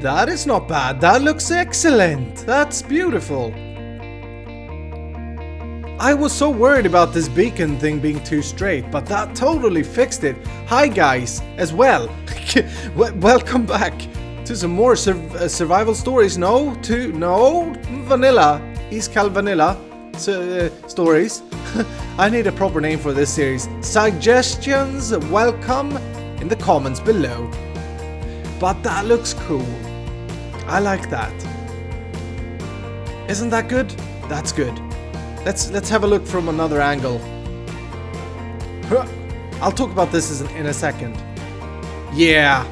That is not bad. That looks excellent. That's beautiful. I was so worried about this beacon thing being too straight, but that totally fixed it. Hi guys, as well. Welcome back to some more survival stories. No, vanilla, East Cal vanilla stories. I need a proper name for this series. Suggestions welcome in the comments below. But that looks cool. I like that. Isn't that good? That's good. Let's have a look from another angle. I'll talk about this in a second. Yeah,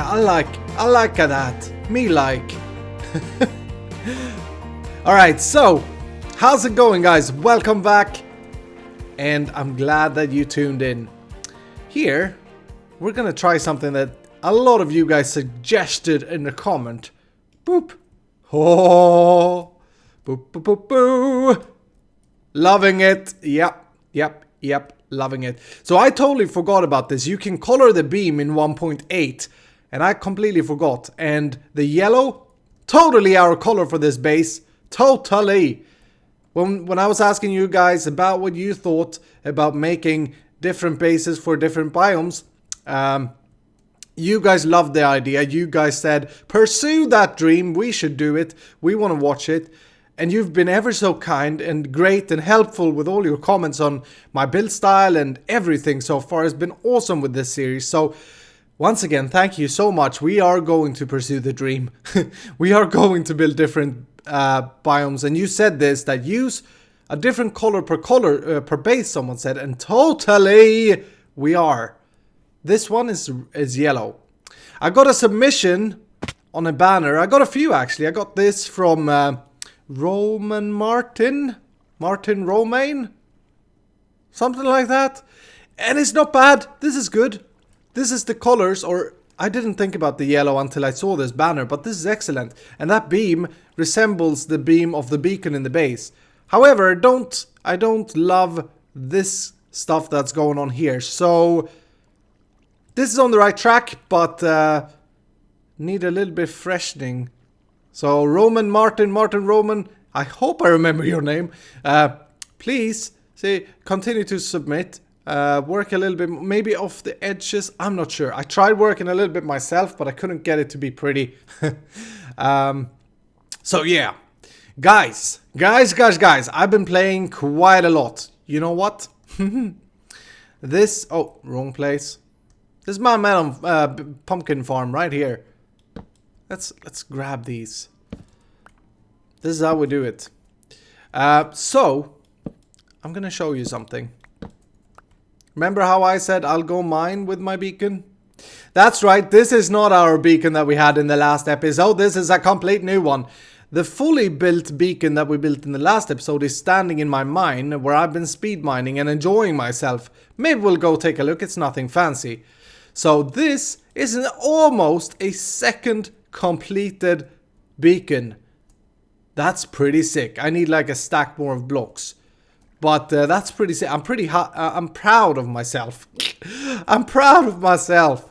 I like that. Me like. Alright, so how's it going, guys? Welcome back. And I'm glad that you tuned in. Here, we're gonna try something that a lot of you guys suggested in the comment. Boop. Oh. Boop, boop, boop, boo. Loving it. Yep. Loving it. So I totally forgot about this. You can color the beam in 1.8. And I completely forgot. And the yellow, totally our color for this base. Totally. When I was asking you guys about what you thought about making different bases for different biomes, you guys loved the idea. You guys said, pursue that dream. We should do it. We want to watch it. And you've been ever so kind and great and helpful with all your comments on my build style and everything so far. Has been awesome with this series. So once again, thank you so much. We are going to pursue the dream. We are going to build different biomes. And you said this, that use a different color per base, someone said. And totally we are. This one is yellow. I got a submission on a banner. I got a few actually. I got this from Roman Martin Romain, something like that, and it's not bad. This is good. This is the colors, or I didn't think about the yellow until I saw this banner, but this is excellent. And that beam resembles the beam of the beacon in the base. However, I don't love this stuff that's going on here. So this is on the right track, but need a little bit freshening. So Martin Roman, I hope I remember your name. Please continue to submit. Work a little bit, maybe off the edges. I'm not sure. I tried working a little bit myself, but I couldn't get it to be pretty. So yeah, guys. I've been playing quite a lot. You know what? Wrong place. This is my man on pumpkin farm right here. Let's grab these. This is how we do it. So I'm gonna show you something. Remember how I said I'll go mine with my beacon? That's right, this is not our beacon that we had in the last episode. This is a complete new one. The fully built beacon that we built in the last episode is standing in my mine, where I've been speed mining and enjoying myself. Maybe we'll go take a look. It's nothing fancy. So this is almost a second completed beacon. That's pretty sick. I need like a stack more of blocks, but that's pretty sick. I'm proud of myself. I'm proud of myself.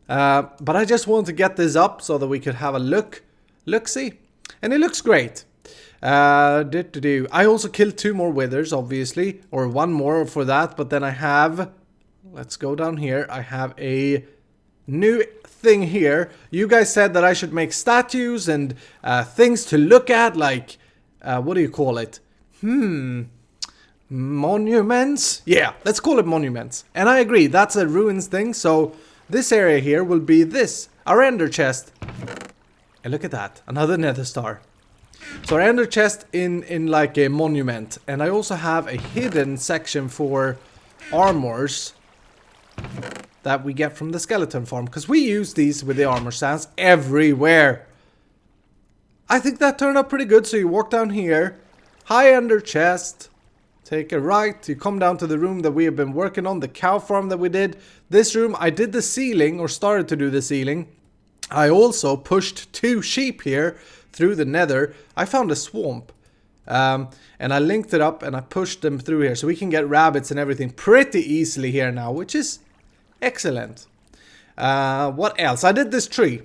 But I just want to get this up so that we could have a look-see, and it looks great. I also killed 2 more withers, obviously, or 1 more for that. But then I have, let's go down here. I have a new thing here. You guys said that I should make statues and things to look at, like what do you call it? Monuments? Yeah, let's call it monuments. And I agree, that's a ruins thing. So this area here will be our ender chest. And look at that, another nether star. So our ender chest in like a monument. And I also have a hidden section for armors that we get from the skeleton farm, because we use these with the armor stands everywhere. I think that turned out pretty good. So you walk down here, high ender chest, take a right, you come down to the room that we have been working on, the cow farm that we did. This room, I did the ceiling, or started to do the ceiling. I also pushed 2 sheep here through the nether. I found a swamp, and I linked it up and I pushed them through here, so we can get rabbits and everything pretty easily here now, which is excellent. What else? I did this tree.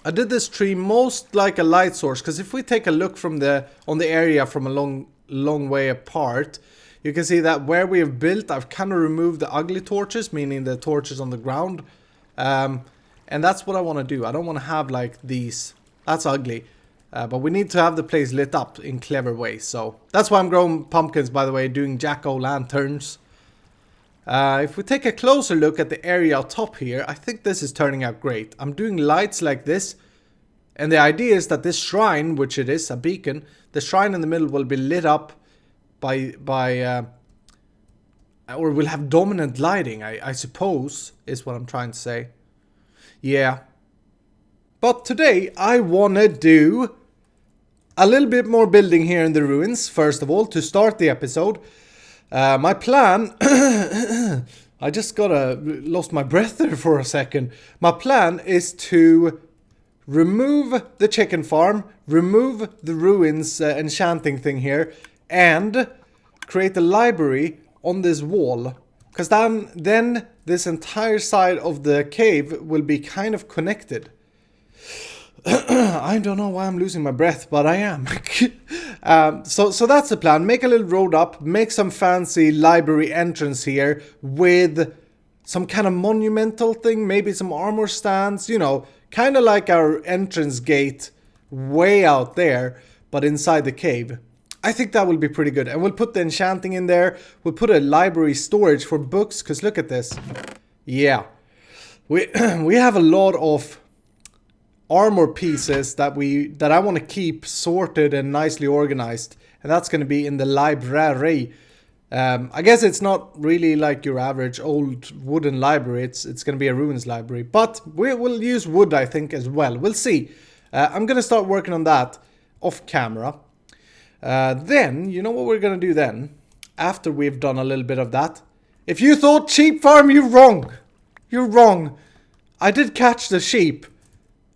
I did this tree most like a light source, because if we take a look from on the area from a long way apart, you can see that where we have built, I've kind of removed the ugly torches, meaning the torches on the ground. And that's what I want to do. I don't want to have like these. That's ugly. But we need to have the place lit up in clever ways. So that's why I'm growing pumpkins, by the way, doing jack-o'-lanterns. If we take a closer look at the area on top here, I think this is turning out great. I'm doing lights like this. And the idea is that this shrine, which it is, a beacon, the shrine in the middle will be lit up or will have dominant lighting, I suppose, is what I'm trying to say. Yeah. But today, I want to do a little bit more building here in the ruins, first of all, to start the episode. My plan... I just lost my breath there for a second. My plan is to remove the chicken farm, remove the ruins enchanting thing here, and create a library on this wall. Because then this entire side of the cave will be kind of connected. I don't know why I'm losing my breath, but I am. So that's the plan. Make a little road up, make some fancy library entrance here with some kind of monumental thing, maybe some armor stands, you know, kind of like our entrance gate way out there, but inside the cave. I think that will be pretty good. And we'll put the enchanting in there. We'll put a library storage for books, because look at this. Yeah. We have a lot of armor pieces that I want to keep sorted and nicely organized. And that's going to be in the library. I guess it's not really like your average old wooden library. It's going to be a ruins library. But we'll use wood, I think, as well. We'll see. I'm going to start working on that off camera. Then, you know what we're going to do then? After we've done a little bit of that. If you thought sheep farm, you're wrong. You're wrong. I did catch the sheep.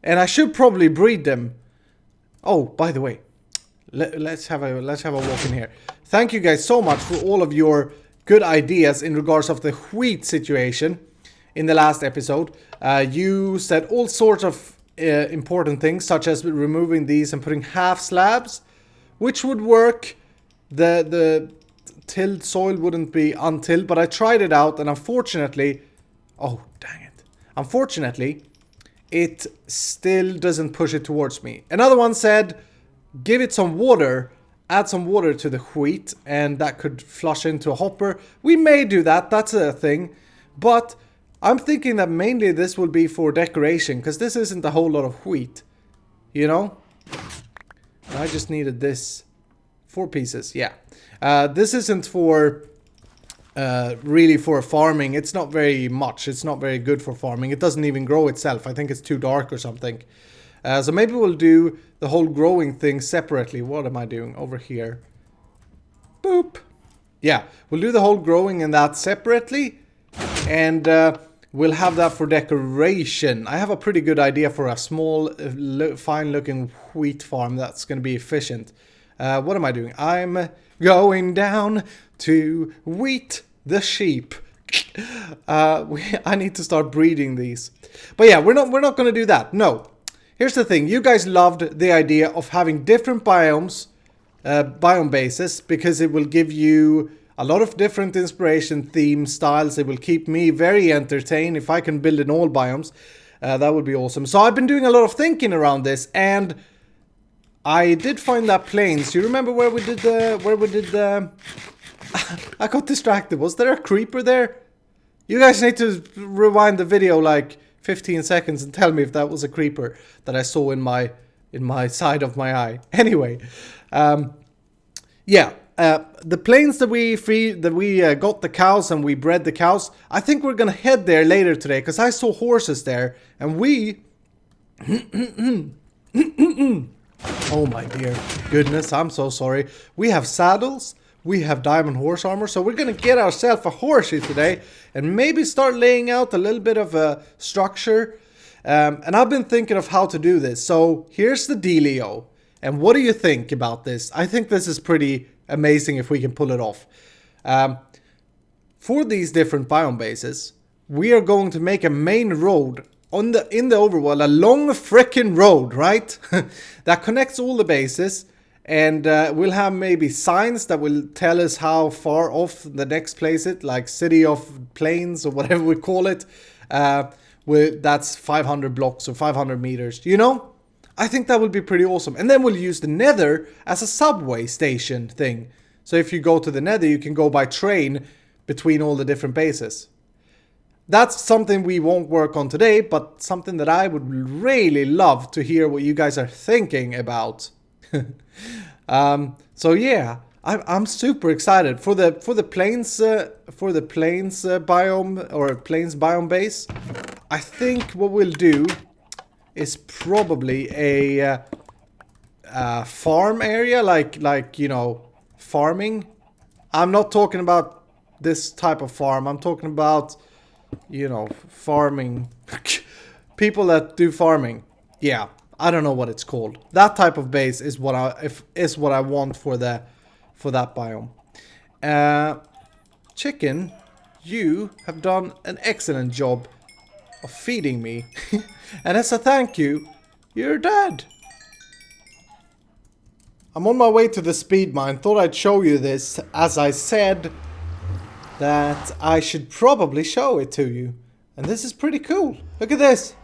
And I should probably breed them. Oh, by the way. Let's have a walk in here. Thank you guys so much for all of your good ideas in regards of the wheat situation in the last episode. You said all sorts of important things, such as removing these and putting half slabs, which would work. The tilled soil wouldn't be untilled, but I tried it out, and unfortunately, oh dang it, unfortunately, it still doesn't push it towards me. Another one said, give it some water. Add some water to the wheat, and that could flush into a hopper. We may do that, that's a thing. But I'm thinking that mainly this will be for decoration, because this isn't a whole lot of wheat. You know? I just needed this. 4 pieces, yeah. This isn't for... really for farming. It's not very much. It's not very good for farming. It doesn't even grow itself. I think it's too dark or something. So maybe we'll do the whole growing thing separately. What am I doing over here? Boop. Yeah, we'll do the whole growing and that separately. And we'll have that for decoration. I have a pretty good idea for a small, fine looking wheat farm that's going to be efficient. What am I doing? I'm going down to wheat the sheep. I need to start breeding these. But yeah, we're not going to do that. No. Here's the thing, you guys loved the idea of having different biomes, biome bases, because it will give you a lot of different inspiration, themes, styles. It will keep me very entertained. If I can build in all biomes, that would be awesome. So I've been doing a lot of thinking around this, and I did find that plains. You remember where we did the... I got distracted. Was there a creeper there? You guys need to rewind the video like 15 seconds and tell me if that was a creeper that I saw in my side of my eye. Anyway, yeah, the plains that we got the cows and we bred the cows. I think we're gonna head there later today because I saw horses there, and we. Oh my dear goodness, I'm so sorry. We have saddles. We have diamond horse armor, so we're gonna get ourselves a horsey today and maybe start laying out a little bit of a structure. And I've been thinking of how to do this. So here's the dealio. And what do you think about this? I think this is pretty amazing if we can pull it off. For these different biome bases, we are going to make a main road in the overworld, a long frickin' road, right? That connects all the bases, and we'll have maybe signs that will tell us how far off the next place it, like City of Plains or whatever we call it. That's 500 blocks or 500 meters, you know? I think that would be pretty awesome. And then we'll use the Nether as a subway station thing. So if you go to the Nether, you can go by train between all the different bases. That's something we won't work on today, but something that I would really love to hear what you guys are thinking about. So yeah, I'm super excited for the plains biome or plains biome base. I think what we'll do is probably a farm area, like you know, farming. I'm not talking about this type of farm. I'm talking about, you know, farming. People that do farming. Yeah, I don't know what it's called. That type of base is what I want for that biome. Chicken, you have done an excellent job of feeding me. And as a thank you, you're dead. I'm on my way to the speed mine. Thought I'd show you this, as I said that I should probably show it to you. And this is pretty cool. Look at this.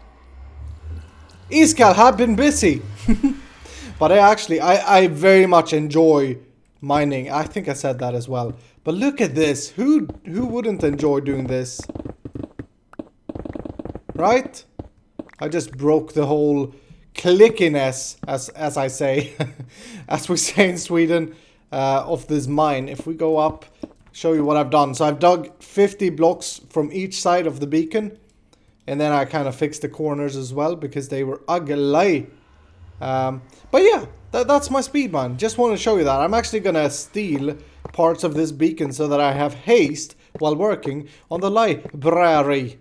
Iskal have been busy. But I very much enjoy mining. I think I said that as well. But look at this. Who wouldn't enjoy doing this? Right? I just broke the whole clickiness, as I say, as we say in Sweden, of this mine. If we go up, show you what I've done. So I've dug 50 blocks from each side of the beacon, and then I kind of fixed the corners as well because they were ugly. But yeah, that's my speed mine. Just want to show you that. I'm actually gonna steal parts of this beacon so that I have haste while working on the library.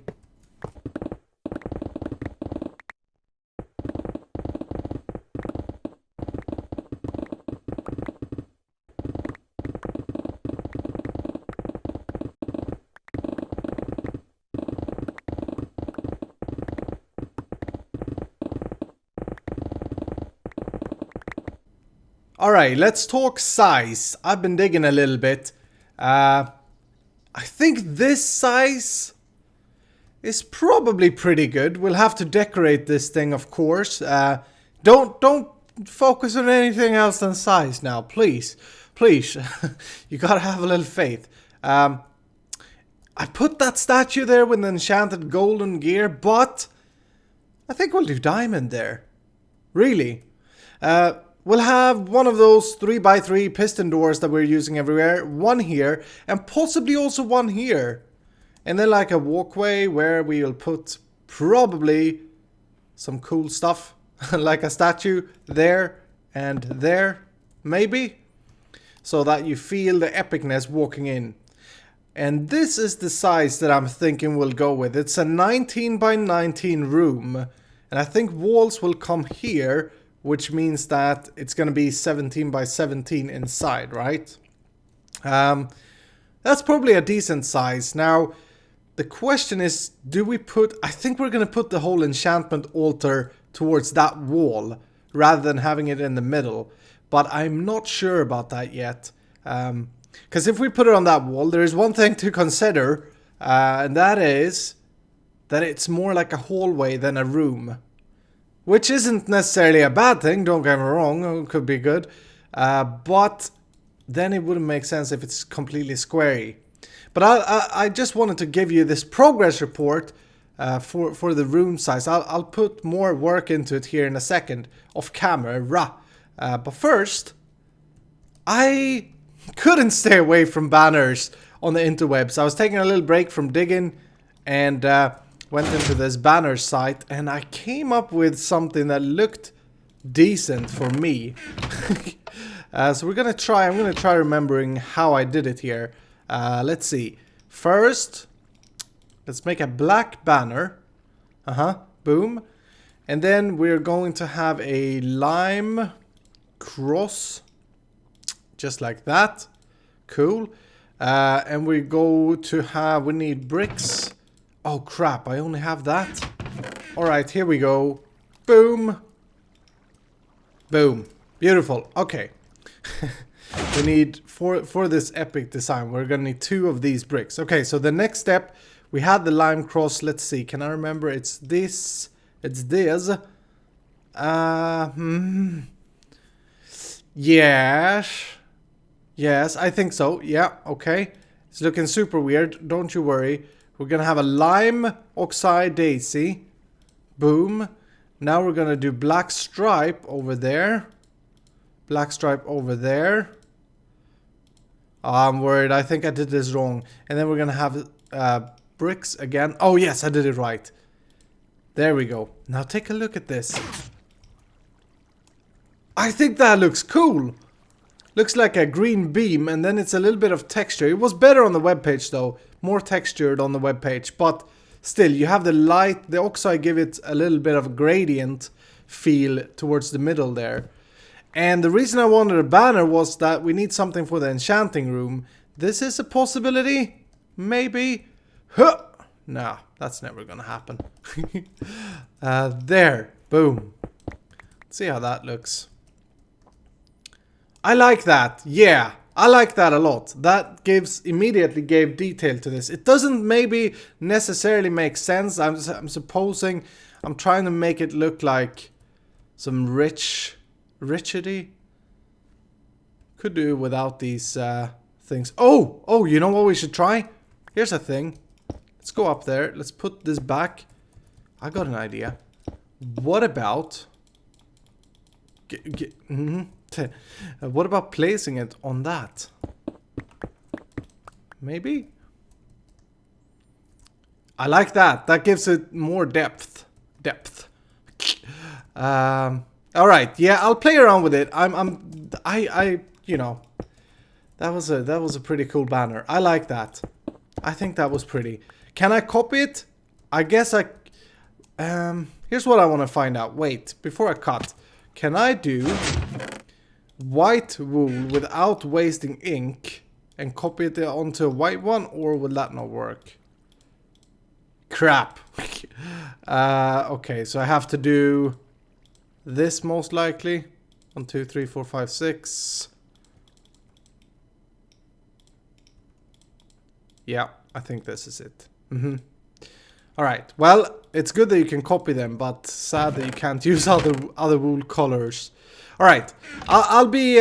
Alright, let's talk size. I've been digging a little bit. I think this size is probably pretty good. We'll have to decorate this thing, of course. Don't focus on anything else than size now, please. Please. You gotta have a little faith. I put that statue there with the enchanted golden gear, but I think we'll do diamond there. Really. We'll have one of those 3x3 piston doors that we're using everywhere. One here, and possibly also one here. And then like a walkway where we'll put probably some cool stuff. Like a statue there and there, maybe. So that you feel the epicness walking in. And this is the size that I'm thinking we'll go with. It's a 19 by 19 room. And I think walls will come here, which means that it's going to be 17 by 17 inside, right? That's probably a decent size. Now, the question is, do we put... I think we're going to put the whole enchantment altar towards that wall, rather than having it in the middle. But I'm not sure about that yet. Because if we put it on that wall, there is one thing to consider, and that is that it's more like a hallway than a room. Which isn't necessarily a bad thing, don't get me wrong, it could be good. But then it wouldn't make sense if it's completely squarey. But I just wanted to give you this progress report for the room size. I'll put more work into it here in a second, off camera. But first, I couldn't stay away from banners on the interwebs. I was taking a little break from digging and... went into this banner site and I came up with something that looked decent for me. So I'm gonna try remembering how I did it here. Let's see. First, let's make a black banner. Boom. And then we're going to have a lime cross. Just like that. Cool. And we need bricks Oh crap, I only have that. Alright, here we go. Boom. Boom. Beautiful. Okay. We need, for this epic design, we're gonna need 2 of these bricks. Okay, so the next step, we had the lime cross. Let's see, can I remember? It's this. It's this. Yes. Yes, I think so. Yeah, okay. It's looking super weird. Don't you worry. We're gonna have a lime oxide daisy. Boom. Now we're gonna do black stripe over there. Black stripe over there. Oh, I'm worried. I think I did this wrong. And then we're gonna have bricks again. Oh yes, I did it right. There we go. Now take a look at this. I think that looks cool. Looks like a green beam, and then it's a little bit of texture. It was better on the webpage though. More textured on the webpage. But still, you have the light. The oxide give it a little bit of a gradient feel towards the middle there. And the reason I wanted a banner was that we need something for the enchanting room. This is a possibility. Maybe. Huh. Nah, that's never gonna happen. There. Boom. Let's see how that looks. I like that. Yeah. I like that a lot. That immediately gave detail to this. It doesn't maybe necessarily make sense. I'm supposing I'm trying to make it look like some richity. Could do without these things. Oh, you know what we should try? Here's a thing. Let's go up there. Let's put this back. I got an idea. What about what about placing it on that? Maybe? I like that. That gives it more depth. Alright, yeah, I'll play around with it. You know, that was a pretty cool banner. I like that. I think that was pretty. Can I copy it? I guess here's what I want to find out. Wait, before I cut. Can I do white wool without wasting ink and copy it onto a white one, or will that not work? Crap. Okay, so I have to do this most likely. 1, 2, 3, 4, 5, 6. Yeah, I think this is it. Alright, well, it's good that you can copy them, but sad that you can't use other wool colors. Alright, I'll be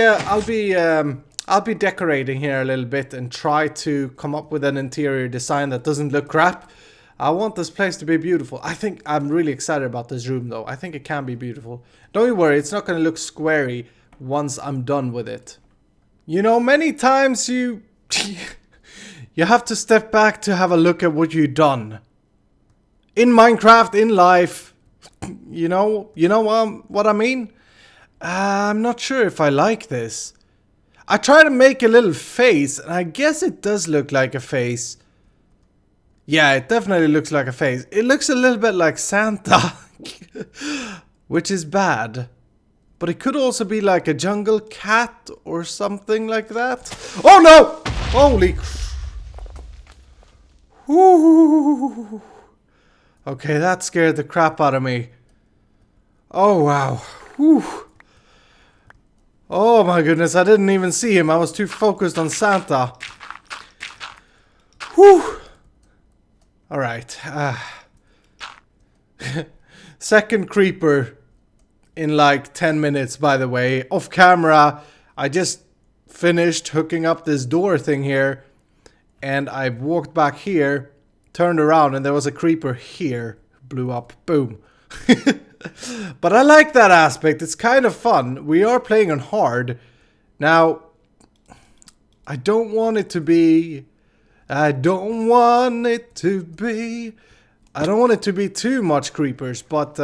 decorating here a little bit and try to come up with an interior design that doesn't look crap. I want this place to be beautiful. I think I'm really excited about this room though. I think it can be beautiful. Don't you worry, it's not going to look squarey once I'm done with it. You know, many times you have to step back to have a look at what you've done. In Minecraft, in life. You know what I mean? I'm not sure if I like this. I try to make a little face, and I guess it does look like a face. Yeah, it definitely looks like a face. It looks a little bit like Santa. Which is bad. But it could also be like a jungle cat or something like that. Oh no! Holy Whoo! Okay, that scared the crap out of me. Oh wow. Whew. Oh my goodness, I didn't even see him. I was too focused on Santa. Whew. Alright. Second creeper in like 10 minutes, by the way. Off camera, I just finished hooking up this door thing here. And I walked back here, turned around, and there was a creeper here. Blew up. Boom. But I like that aspect. It's kind of fun. We are playing on hard. Now, I don't want it to be too much creepers, but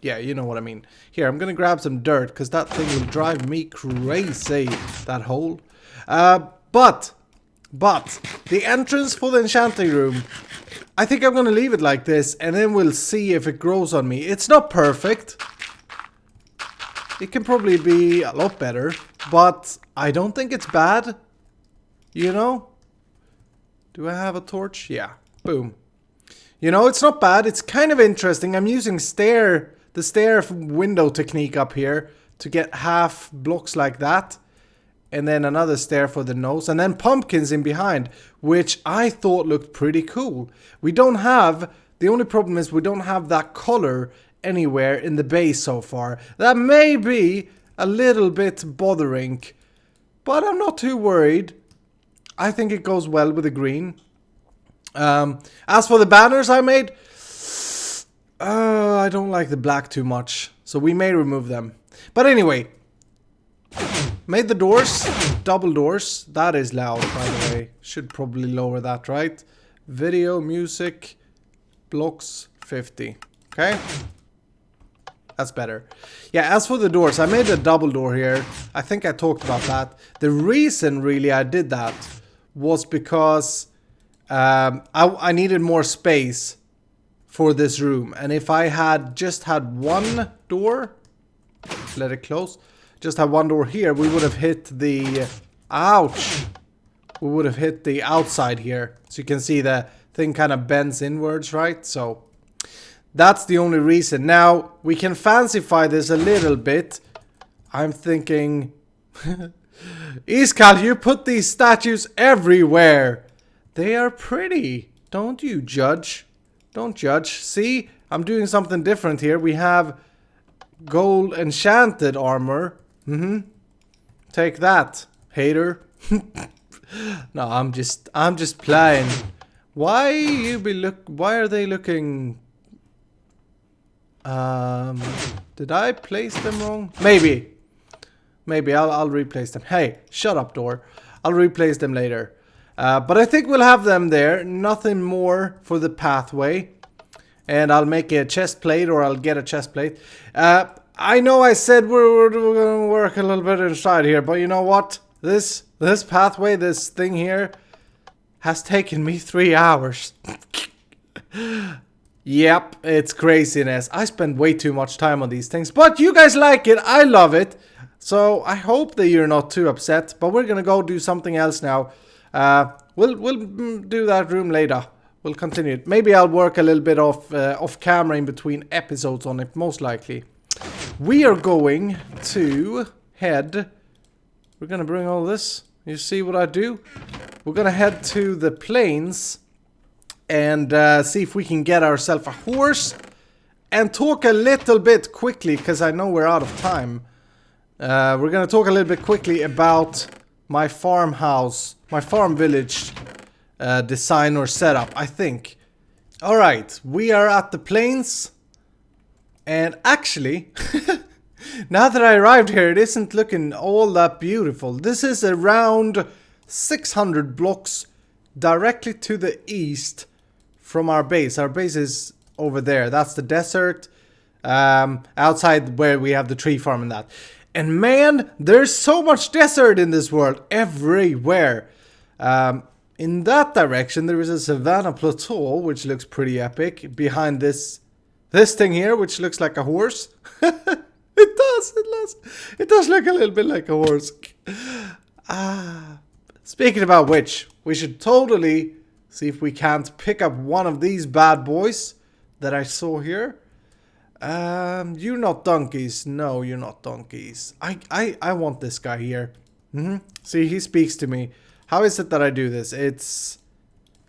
yeah, you know what I mean. Here, I'm gonna grab some dirt, because that thing will drive me crazy, that hole. But the entrance for the enchanting room, I think I'm gonna leave it like this, and then we'll see if it grows on me. It's not perfect. It can probably be a lot better, but I don't think it's bad. You know? Do I have a torch? Yeah. Boom. You know, it's not bad. It's kind of interesting. I'm using the stair window technique up here to get half blocks like that. And then another stair for the nose. And then pumpkins in behind, which I thought looked pretty cool. We don't have... The only problem is we don't have that color anywhere in the base so far. That may be a little bit bothering. But I'm not too worried. I think it goes well with the green. As for the banners I made, I don't like the black too much, so we may remove them. But anyway, made the doors, double doors. That is loud, by the way. Should probably lower that, right? Video, music, blocks, 50. Okay? That's better. Yeah, as for the doors, I made a double door here. I think I talked about that. The reason, really, I did that was because I needed more space for this room. And if I had just had one door, let it close, just had one door here, we would have hit the... Ouch! We would have hit the outside here. So you can see the thing kind of bends inwards, right? So that's the only reason. Now, we can fancify this a little bit. I'm thinking... Iskal, you put these statues everywhere. They are pretty. Don't you judge. Don't judge. See, I'm doing something different here. We have gold enchanted armor. Take that, hater. No, I'm just playing. Why are they looking... did I place them wrong? Maybe I'll replace them. Hey, shut up, door. I'll replace them later. But I think we'll have them there. Nothing more for the pathway. And I'll make a chest plate, or I'll get a chest plate. I know I said we're going to work a little bit inside here, but you know what? This pathway, this thing here, has taken me 3 hours. Yep, it's craziness. I spend way too much time on these things, but you guys like it. I love it. So I hope that you're not too upset, but we're gonna go do something else now. We'll do that room later. We'll continue it. Maybe I'll work a little bit off camera in between episodes on it, most likely. We are going to head... We're gonna bring all this. You see what I do? We're gonna head to the plains and see if we can get ourselves a horse and talk a little bit quickly, because I know we're out of time. We're gonna talk a little bit quickly about my farmhouse, my farm village design or setup, I think. Alright, we are at the plains. And actually, now that I arrived here, it isn't looking all that beautiful. This is around 600 blocks directly to the east from our base. Our base is over there. That's the desert. Outside where we have the tree farm and that. And man, there's so much desert in this world, everywhere. In that direction, there is a savanna plateau, which looks pretty epic. Behind this thing here, which looks like a horse. It does look a little bit like a horse. Speaking about which, we should totally see if we can't pick up one of these bad boys that I saw here. You're not donkeys. No, you're not donkeys. I want this guy here. See, he speaks to me. How is it that I do this? It's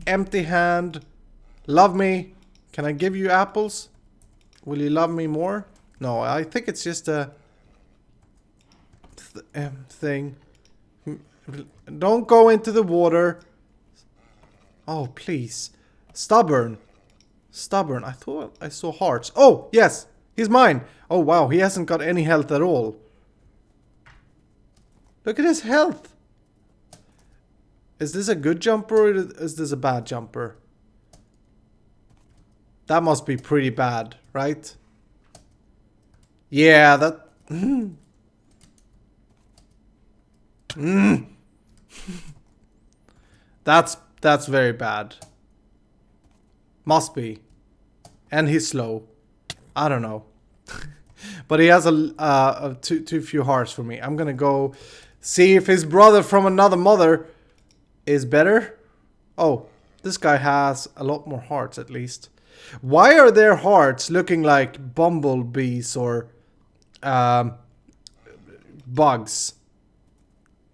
empty hand. Love me. Can I give you apples? Will you love me more? No, I think it's just a thing. Don't go into the water. Oh, please. Stubborn. Stubborn. I thought I saw hearts. Oh, yes. He's mine. Oh, wow. He hasn't got any health at all. Look at his health. Is this a good jumper or is this a bad jumper? That must be pretty bad, right? Yeah, that... That's very bad. Must be. And he's slow. I don't know. But he has too few hearts for me. I'm gonna go see if his brother from another mother is better. Oh, this guy has a lot more hearts at least. Why are their hearts looking like bumblebees or bugs?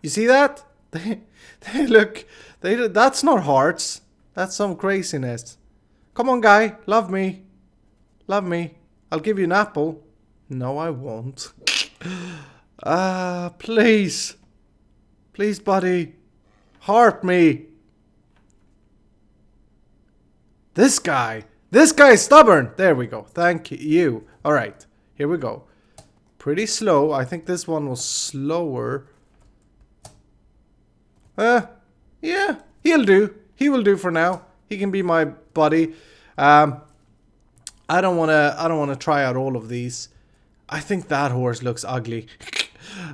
You see that? They look... that's not hearts. That's some craziness. Come on, guy. Love me. Love me. I'll give you an apple. No, I won't. Please. Please, buddy. Heart me. This guy. This guy's stubborn. There we go. Thank you. Alright. Here we go. Pretty slow. I think this one was slower. Yeah. He'll do. He will do for now. He can be my buddy. I don't wanna try out all of these. I think that horse looks ugly.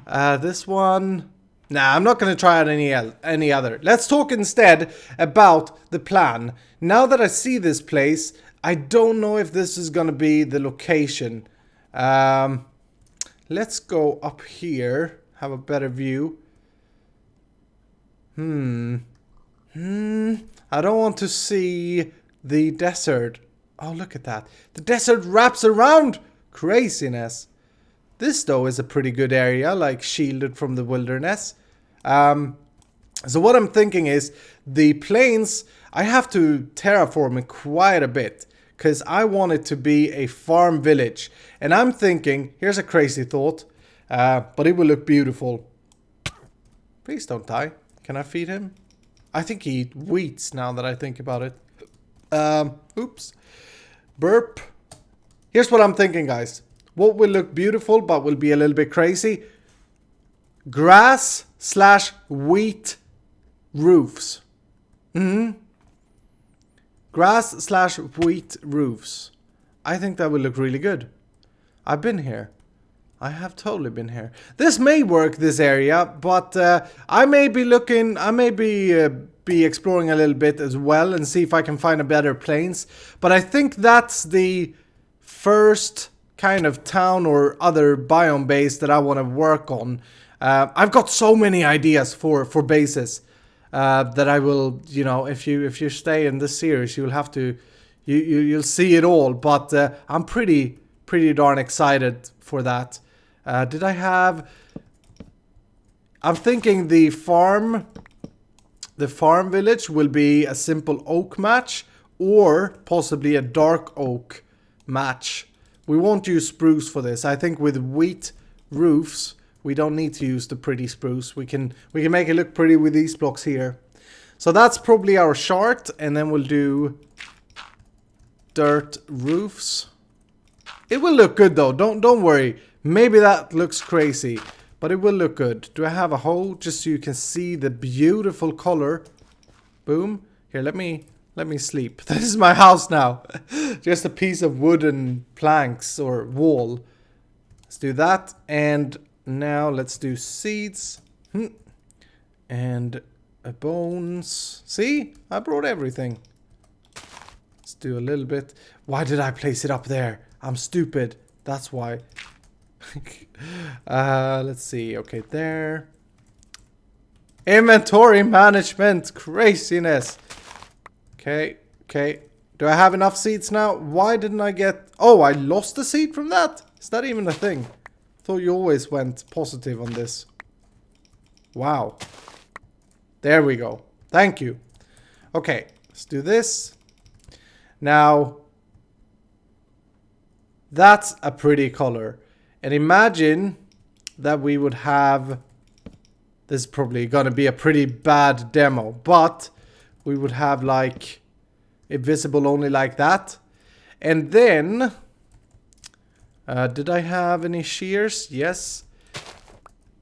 This one... Nah, I'm not going to try out any other. Let's talk instead about the plan. Now that I see this place, I don't know if this is going to be the location. Let's go up here. Have a better view. I don't want to see the desert. Oh, look at that. The desert wraps around. Craziness. This, though, is a pretty good area, like shielded from the wilderness. So what I'm thinking is the plains, I have to terraform it quite a bit because I want it to be a farm village. And I'm thinking, here's a crazy thought, but it will look beautiful. Please don't die. Can I feed him? I think he eats wheats now that I think about it. Oops. Burp. Here's what I'm thinking, guys. What will look beautiful but will be a little bit crazy? Grass/wheat roofs. Grass/wheat roofs. I think that will look really good. I've been here. I have totally been here. This may work, this area, but I may be looking, I may be exploring a little bit as well and see if I can find a better plains. But I think that's the first kind of town or other biome base that I want to work on. I've got so many ideas for bases that I will, you know, if you stay in this series, you'll have to, you'll see it all. But I'm pretty darn excited for that. Did I have? I'm thinking the farm village will be a simple oak match or possibly a dark oak match. We won't use spruce for this. I think with wheat roofs, we don't need to use the pretty spruce. We can make it look pretty with these blocks here. So that's probably our chart, and then we'll do dirt roofs. It will look good though. Don't worry. Maybe that looks crazy, but it will look good. Do I have a hole just so you can see the beautiful color? Boom. Here, let me sleep. This is my house now. Just a piece of wooden planks or wall. Let's do that. And now let's do seeds. And bones. See? I brought everything. Let's do a little bit. Why did I place it up there? I'm stupid. That's why. Let's see. Okay, there. Inventory management. Craziness. Okay. Do I have enough seeds now? Why didn't I get... Oh, I lost a seed from that? Is that even a thing? Thought you always went positive on this. Wow. There we go. Thank you. Okay, let's do this. Now, that's a pretty color. And imagine that we would have... This is probably going to be a pretty bad demo, but we would have like it visible only like that. And then... did I have any shears? Yes.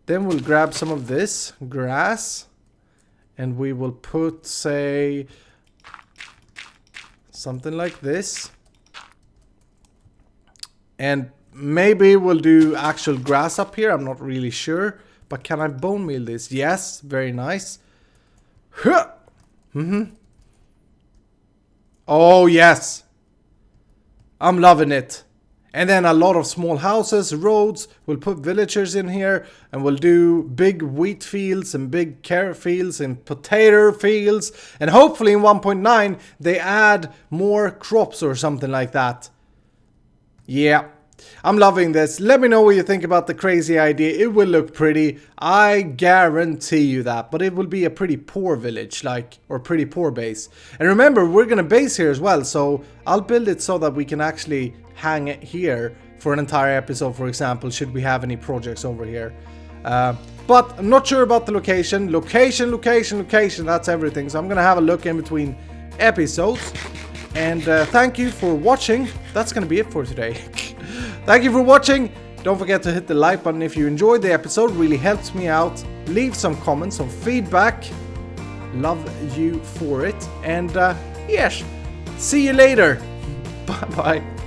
Then we'll grab some of this grass and we will put, say, something like this. And maybe we'll do actual grass up here. I'm not really sure. But can I bone meal this? Yes. Very nice. Oh, yes. I'm loving it. And then a lot of small houses, roads. We'll put villagers in here, and we'll do big wheat fields and big carrot fields and potato fields. And hopefully in 1.9 they add more crops or something like that. Yeah, I'm loving this. Let me know what you think about the crazy idea. It will look pretty. I guarantee you that. But it will be a pretty poor village, or pretty poor base. And remember, we're going to base here as well. So I'll build it so that we can actually hang it here for an entire episode, for example, should we have any projects over here. But I'm not sure about the location. Location, that's everything. So I'm going to have a look in between episodes. And thank you for watching. That's going to be it for today. Thank you for watching. Don't forget to hit the like button if you enjoyed the episode. Really helps me out. Leave some comments, some feedback. Love you for it. And yes, see you later. Bye bye.